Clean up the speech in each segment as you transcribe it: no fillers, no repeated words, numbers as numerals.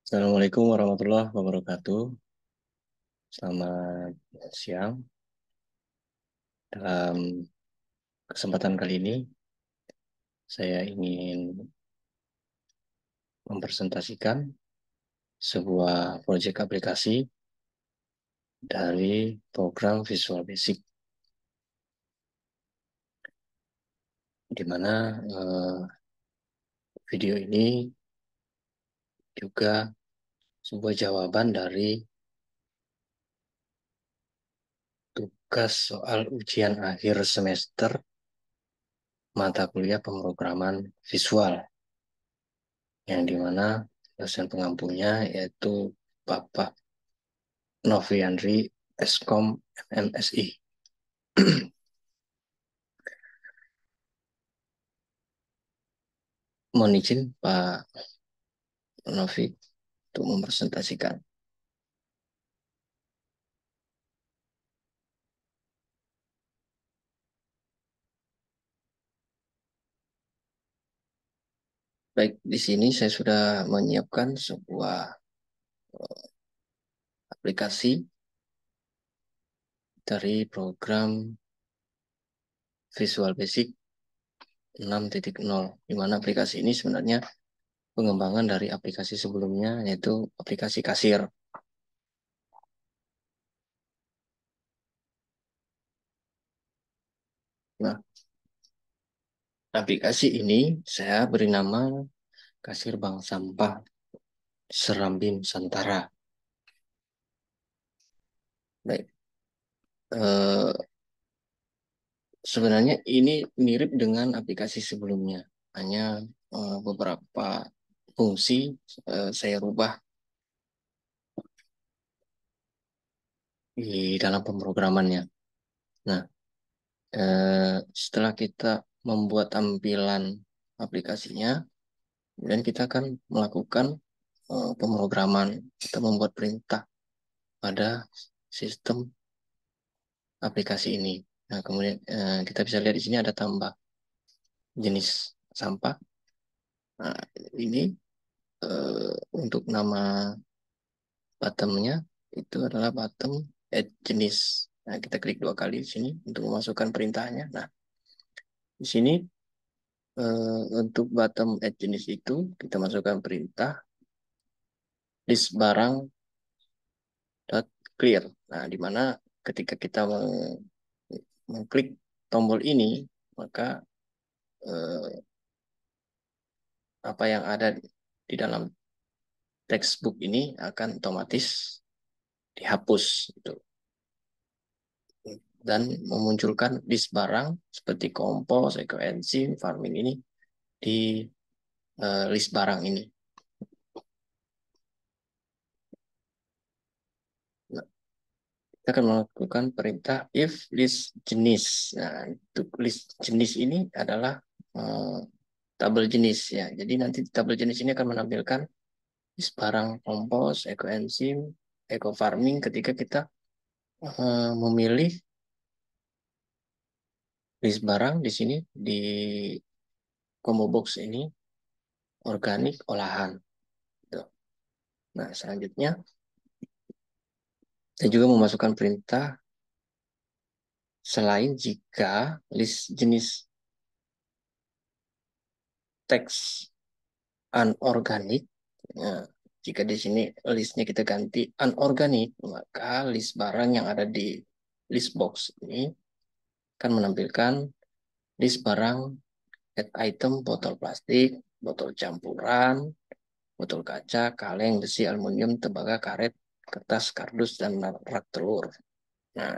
Assalamualaikum warahmatullahi wabarakatuh. Selamat siang. Dalam kesempatan kali ini, saya ingin mempresentasikan sebuah proyek aplikasi dari program Visual Basic, di mana video ini juga sebuah jawaban dari tugas soal ujian akhir semester mata kuliah pemrograman visual, yang dimana dosen pengampunya yaitu Bapak Noviandri Eskom MSI. Mohon izin Pak Novi untuk mempresentasikan. Baik, di sini saya sudah menyiapkan sebuah aplikasi dari program Visual Basic 6.0, di mana aplikasi ini sebenarnya pengembangan dari aplikasi sebelumnya, yaitu aplikasi kasir. Nah, aplikasi ini saya beri nama Kasir Bank Sampah Serambi Nusantara. Baik, sebenarnya ini mirip dengan aplikasi sebelumnya, hanya beberapa fungsi saya rubah di dalam pemrogramannya. Nah, setelah kita membuat tampilan aplikasinya, kemudian kita akan melakukan pemrograman. Kita membuat perintah pada sistem aplikasi ini. Nah, kemudian kita bisa lihat di sini ada tambah jenis sampah. Nah, ini untuk nama bottomnya itu adalah bottom add jenis. Nah, kita klik 2 kali di sini untuk memasukkan perintahnya. Nah, di sini untuk bottom add jenis itu kita masukkan perintah list barang dot clear. Nah, di mana ketika kita mengklik tombol ini, maka eh, apa yang ada di dalam textbook ini akan otomatis dihapus gitu, dan memunculkan list barang seperti kompos, ekoenzim, farming ini di list barang ini. Nah, kita akan melakukan perintah if list jenis. Nah, untuk list jenis ini adalah uh, tabel jenis ya. Jadi nanti tabel jenis ini akan menampilkan list barang kompos, ekoenzim, eco farming ketika kita memilih list barang di sini di combo box ini organik olahan. Nah, selanjutnya saya juga memasukkan perintah selain jika list jenis teks anorganik. Nah, jika di sini listnya kita ganti anorganik, maka list barang yang ada di list box ini akan menampilkan list barang add item botol plastik, botol campuran, botol kaca, kaleng, besi, aluminium, tembaga, karet, kertas, kardus, dan rak telur. Nah,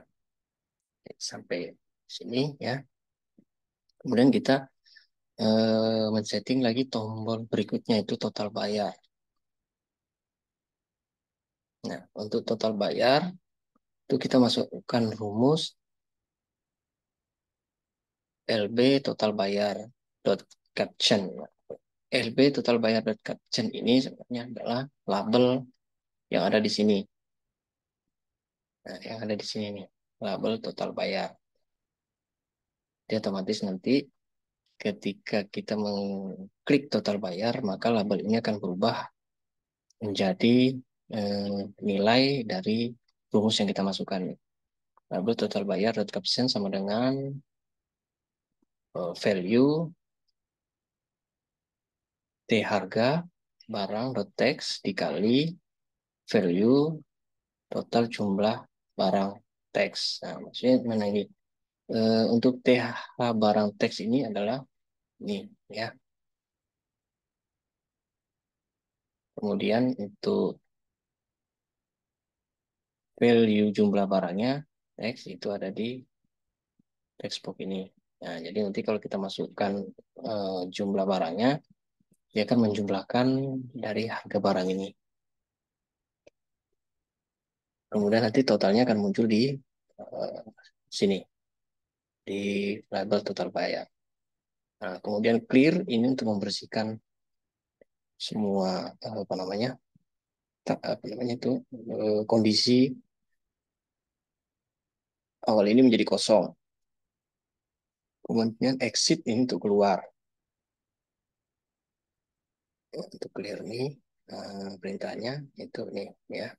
sampai sini ya. Kemudian kita men-setting lagi tombol berikutnya, itu total bayar. Nah, untuk total bayar itu kita masukkan rumus LB total bayar dot caption. LB total bayar dot caption ini sebenarnya adalah label yang ada di sini. Nah, yang ada di sini nih, label total bayar. Jadi otomatis nanti ketika kita mengklik total bayar, maka label ini akan berubah menjadi nilai dari rumus yang kita masukkan. Label total bayar dot caption sama dengan value T harga barang dot text dikali value total jumlah barang teks. Nah, maksudnya mana ini? Untuk TH barang teks ini adalah ini ya. Kemudian untuk value jumlah barangnya teks itu ada di text box ini. Nah, jadi nanti kalau kita masukkan jumlah barangnya, dia akan menjumlahkan dari harga barang ini. Kemudian nanti totalnya akan muncul di sini, di label total bayar. Nah, kemudian clear ini untuk membersihkan semua apa namanya itu kondisi awal ini menjadi kosong. Kemudian exit ini untuk keluar. Untuk clear nih perintahnya itu nih ya.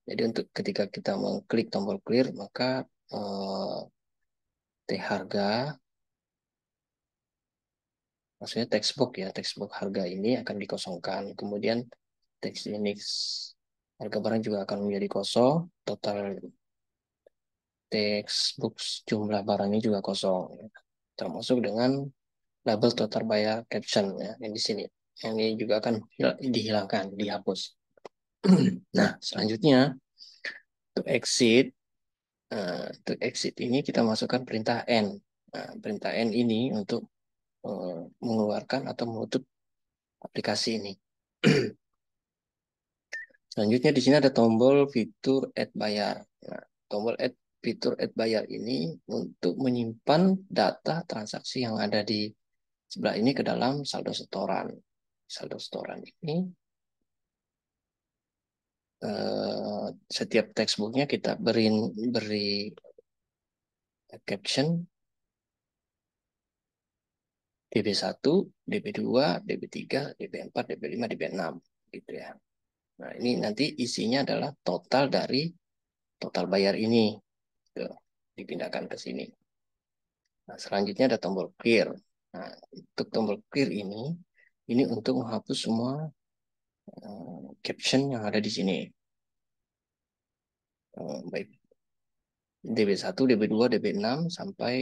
Jadi untuk ketika kita mengklik tombol clear maka T harga maksudnya textbox ya textbox harga ini akan dikosongkan. Kemudian text unix harga barang juga akan menjadi kosong. Total textbook jumlah barangnya juga kosong. Termasuk dengan label total bayar caption ya yang di sini. Yang ini juga akan dihilangkan, dihapus. Nah, selanjutnya untuk exit ini kita masukkan perintah N. Nah, perintah N ini untuk mengeluarkan atau menutup aplikasi ini. Selanjutnya di sini ada tombol fitur add bayar. Nah, tombol fitur add bayar ini untuk menyimpan data transaksi yang ada di sebelah ini ke dalam saldo setoran. Saldo setoran ini setiap textbooknya kita beri caption DB1, DB2, DB3, DB4, DB5, DB6 gitu ya. Nah, ini nanti isinya adalah total dari total bayar ini. Tuh, dipindahkan ke sini. Nah, selanjutnya ada tombol clear. Nah, untuk tombol clear ini untuk menghapus semua caption yang ada di sini. Baik DB1, DB2, DB6 sampai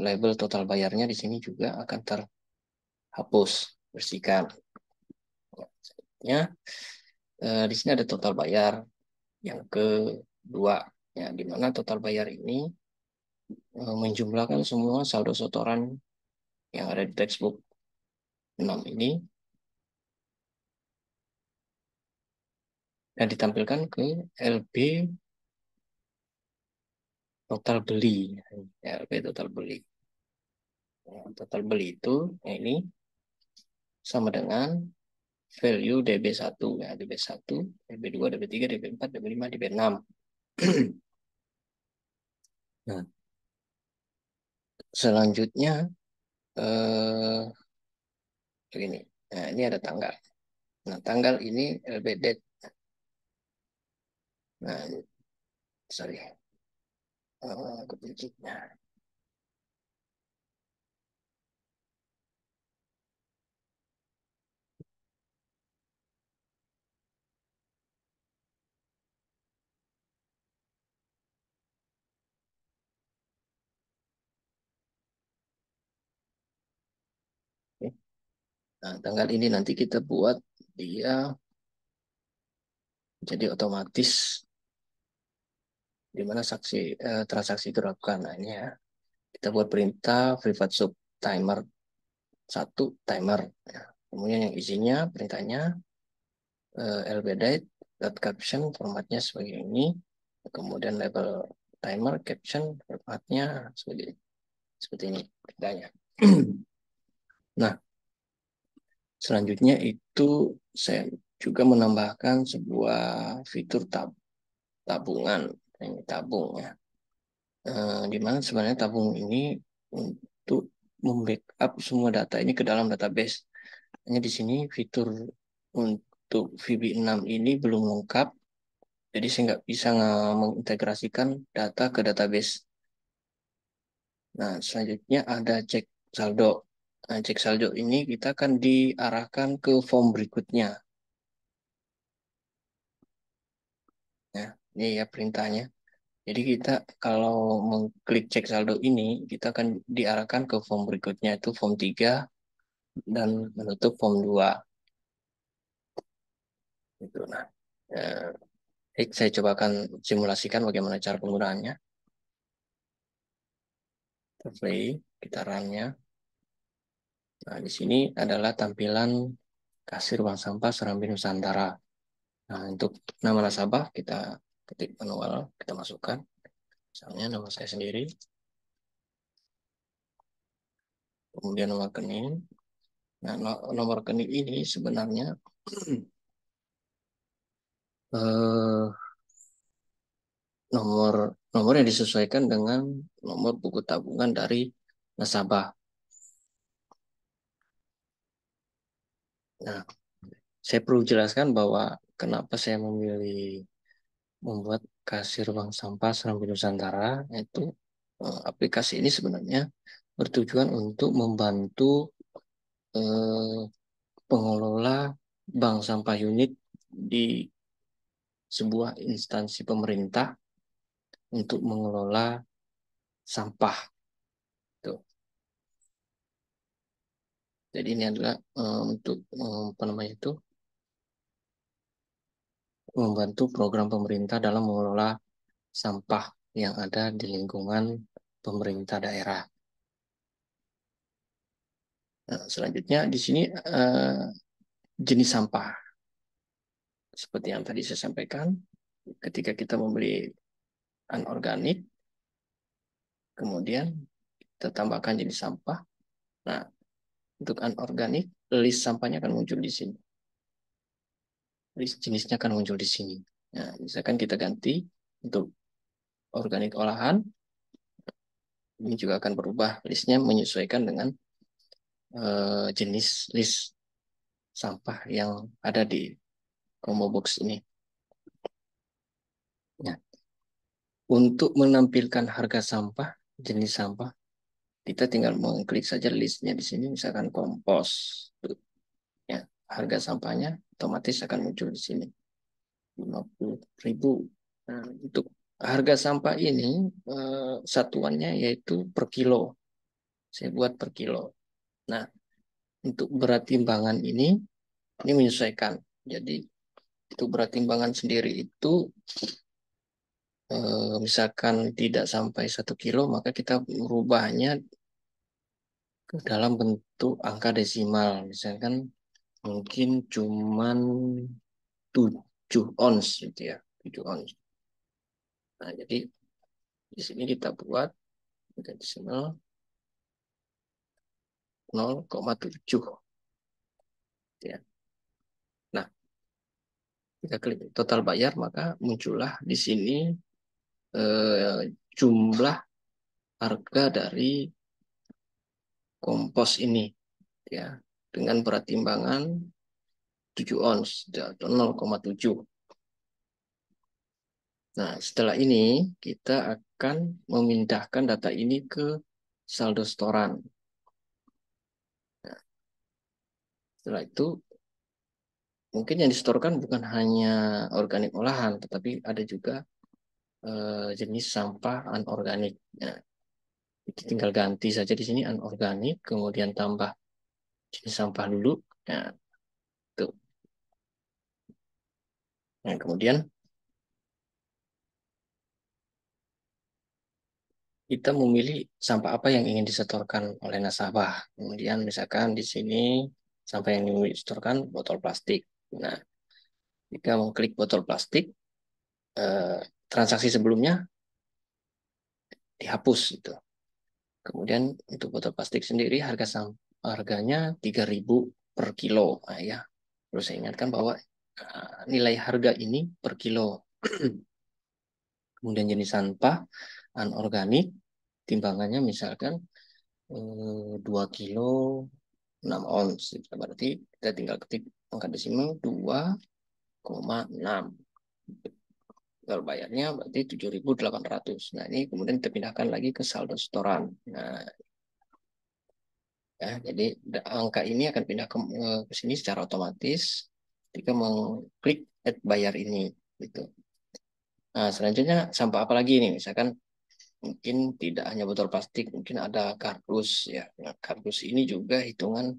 label total bayarnya di sini juga akan terhapus, bersihkan. Ya, di sini ada total bayar yang kedua, ya, di mana total bayar ini menjumlahkan semua saldo setoran yang ada di textbook 6 ini dan ditampilkan ke LB total beli. Ya, LB total beli. Ya, total beli itu ya ini sama dengan value DB1 ya, DB1, DB2, DB3, DB4, DB5, DB6. Nah, selanjutnya begini. Nah, ini ada tanggal. Nah, tanggal ini LB date. Nah, sorry. Kekunci. Nah, tanggal ini nanti kita buat dia jadi otomatis di mana transaksi itu dilakukan. Nah, ini ya. Kita buat perintah private sub timer 1 timer. Ya. Kemudian yang isinya perintahnya lbdate caption formatnya sebagai ini. Kemudian label timer caption formatnya seperti ini perintahnya. Nah, selanjutnya itu saya juga menambahkan sebuah fitur tabungan. Ini tabung ya. Di mana sebenarnya tabung ini untuk membackup semua data ini ke dalam database. Hanya di sini fitur untuk VB6 ini belum lengkap, jadi saya nggak bisa mengintegrasikan data ke database. Nah, selanjutnya ada cek saldo. Nah, cek saldo ini kita akan diarahkan ke form berikutnya. Nah, ini ya perintahnya. Jadi kita kalau mengklik cek saldo ini, kita akan diarahkan ke form berikutnya, itu form 3 dan menutup form 2. Gitu. Nah, saya coba akan simulasikan bagaimana cara penggunaannya. Kita play, kita run-nya. Nah, di sini adalah tampilan kasir bank sampah Serambi Nusantara. Nah, untuk nama nasabah kita ketik manual, kita masukkan. Misalnya nama saya sendiri, kemudian nomor rekening. Nah, nomor rekening ini sebenarnya eh, nomor nomor yang disesuaikan dengan nomor buku tabungan dari nasabah. Nah, saya perlu jelaskan bahwa kenapa saya memilih membuat kasir bank sampah Serambi Nusantara, yaitu aplikasi ini sebenarnya bertujuan untuk membantu eh, pengelola bank sampah unit di sebuah instansi pemerintah untuk mengelola sampah. Tuh. Jadi ini adalah untuk apa namanya itu membantu program pemerintah dalam mengelola sampah yang ada di lingkungan pemerintah daerah. Nah, selanjutnya di sini jenis sampah seperti yang tadi saya sampaikan. Ketika kita membeli anorganik, kemudian kita tambahkan jenis sampah. Nah, untuk anorganik, list sampahnya akan muncul di sini. List jenisnya akan muncul di sini. Nah, misalkan kita ganti untuk organik olahan, ini juga akan berubah listnya menyesuaikan dengan jenis list sampah yang ada di combo box ini. Nah, untuk menampilkan harga sampah, jenis sampah, kita tinggal mengklik saja listnya di sini, misalkan kompos. Ya, harga sampahnya otomatis akan muncul di sini. 50.000. Nah, untuk harga sampah ini satuannya yaitu per kilo. Saya buat per kilo. Nah, untuk berat timbangan ini menyesuaikan. Jadi untuk berat timbangan sendiri itu misalkan tidak sampai 1 kilo, maka kita merubahnya ke dalam bentuk angka desimal. Misalkan mungkin cuman 7 ons gitu ya. 7 ons. Nah, jadi di sini kita buat desimal 0,7 ya. Nah, kita klik total bayar maka muncullah di sini jumlah harga dari kompos ini ya dengan berat timbangan 7 ons atau 0,7. Nah, setelah ini kita akan memindahkan data ini ke saldo setoran. Nah, setelah itu mungkin yang disetorkan bukan hanya organik olahan, tetapi ada juga jenis sampah anorganik. Nah, kita tinggal ganti saja di sini anorganik, kemudian tambah jenis sampah dulu. Nah, tuh. Nah, kemudian kita memilih sampah apa yang ingin disetorkan oleh nasabah. Kemudian misalkan di sini sampah yang ingin disetorkan botol plastik. Nah, jika mengklik botol plastik, eh, transaksi sebelumnya dihapus itu. Kemudian untuk botol plastik sendiri harganya 3.000 per kilo. Nah, ya. Terus saya ingatkan bahwa nilai harga ini per kilo. Kemudian jenis sampah anorganik, timbangannya misalkan 2 kilo 6 ons. Berarti kita tinggal ketik angka desimal 2,6. Kalau bayarnya berarti 7.800. Nah, ini kemudian kita pindahkan lagi ke saldo setoran. Nah, ya, jadi angka ini akan pindah ke sini secara otomatis ketika mengklik add bayar ini. Gitu. Nah, selanjutnya sampah apa lagi nih? Misalkan mungkin tidak hanya botol plastik, mungkin ada kardus ya. Nah, kardus ini juga hitungan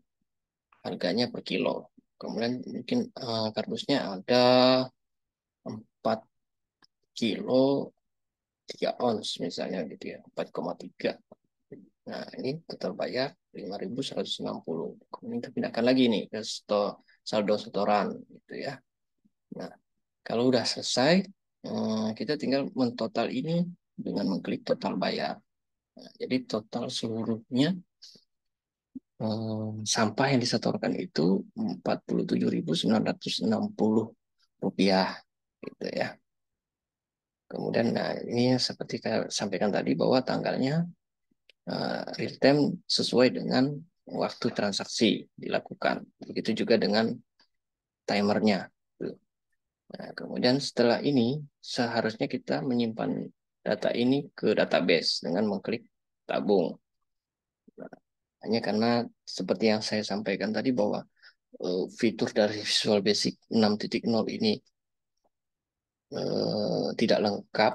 harganya per kilo. Kemudian mungkin kardusnya ada 4 kilo 3 ons misalnya gitu ya, 4,3. Nah, ini total bayar 5.160. Kemudian kita pindahkan lagi nih ke saldo setoran gitu ya. Nah, kalau udah selesai, kita tinggal mentotal ini dengan mengklik total bayar. Nah, jadi total seluruhnya sampah yang disetorkan itu 47.960 rupiah gitu ya. Kemudian, nah ini seperti saya sampaikan tadi bahwa tanggalnya real time sesuai dengan waktu transaksi dilakukan. Begitu juga dengan timernya. Nah, kemudian setelah ini seharusnya kita menyimpan data ini ke database dengan mengklik tabung. Nah, hanya karena seperti yang saya sampaikan tadi bahwa fitur dari Visual Basic 6.0 ini tidak lengkap,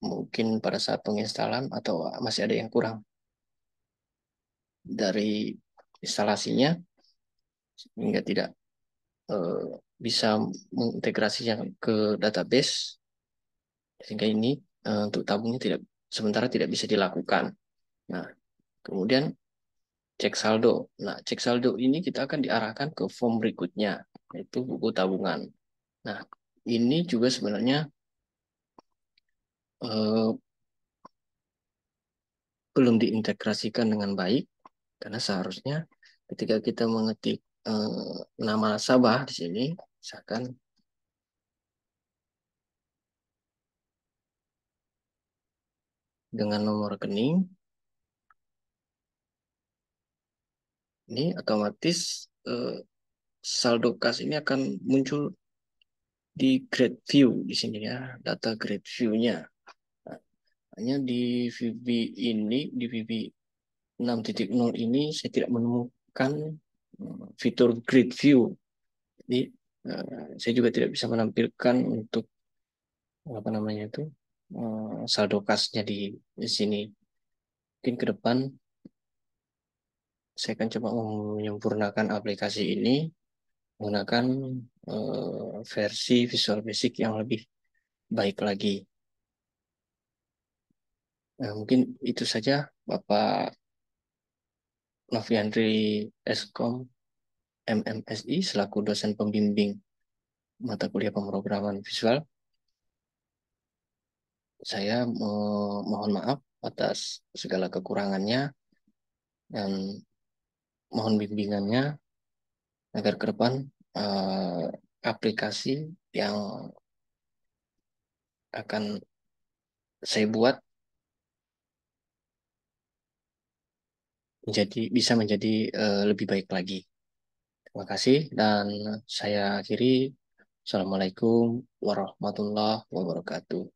mungkin pada saat penginstalan atau masih ada yang kurang dari instalasinya hingga tidak eh, bisa mengintegrasinya ke database, sehingga ini untuk tabungnya tidak sementara tidak bisa dilakukan. Nah, kemudian cek saldo. Nah, cek saldo ini kita akan diarahkan ke form berikutnya, yaitu buku tabungan. Nah, ini juga sebenarnya eh, belum diintegrasikan dengan baik, karena seharusnya ketika kita mengetik nama nasabah di sini, misalkan dengan nomor rekening, ini otomatis saldo kas ini akan muncul di grade view di sini ya, data grade view-nya. Nah, hanya di VB ini, di VB 6.0 ini saya tidak menemukan fitur grid view. Jadi saya juga tidak bisa menampilkan untuk apa namanya itu saldo kasnya di sini. Mungkin ke depan saya akan coba menyempurnakan aplikasi ini menggunakan versi Visual Basic yang lebih baik lagi. Nah, mungkin itu saja Bapak Noviandri Eskom MMSI selaku dosen pembimbing mata kuliah pemrograman visual. Saya mohon maaf atas segala kekurangannya dan mohon bimbingannya agar ke depan aplikasi yang akan saya buat bisa menjadi lebih baik lagi. Terima kasih dan saya akhiri. Assalamualaikum warahmatullahi wabarakatuh.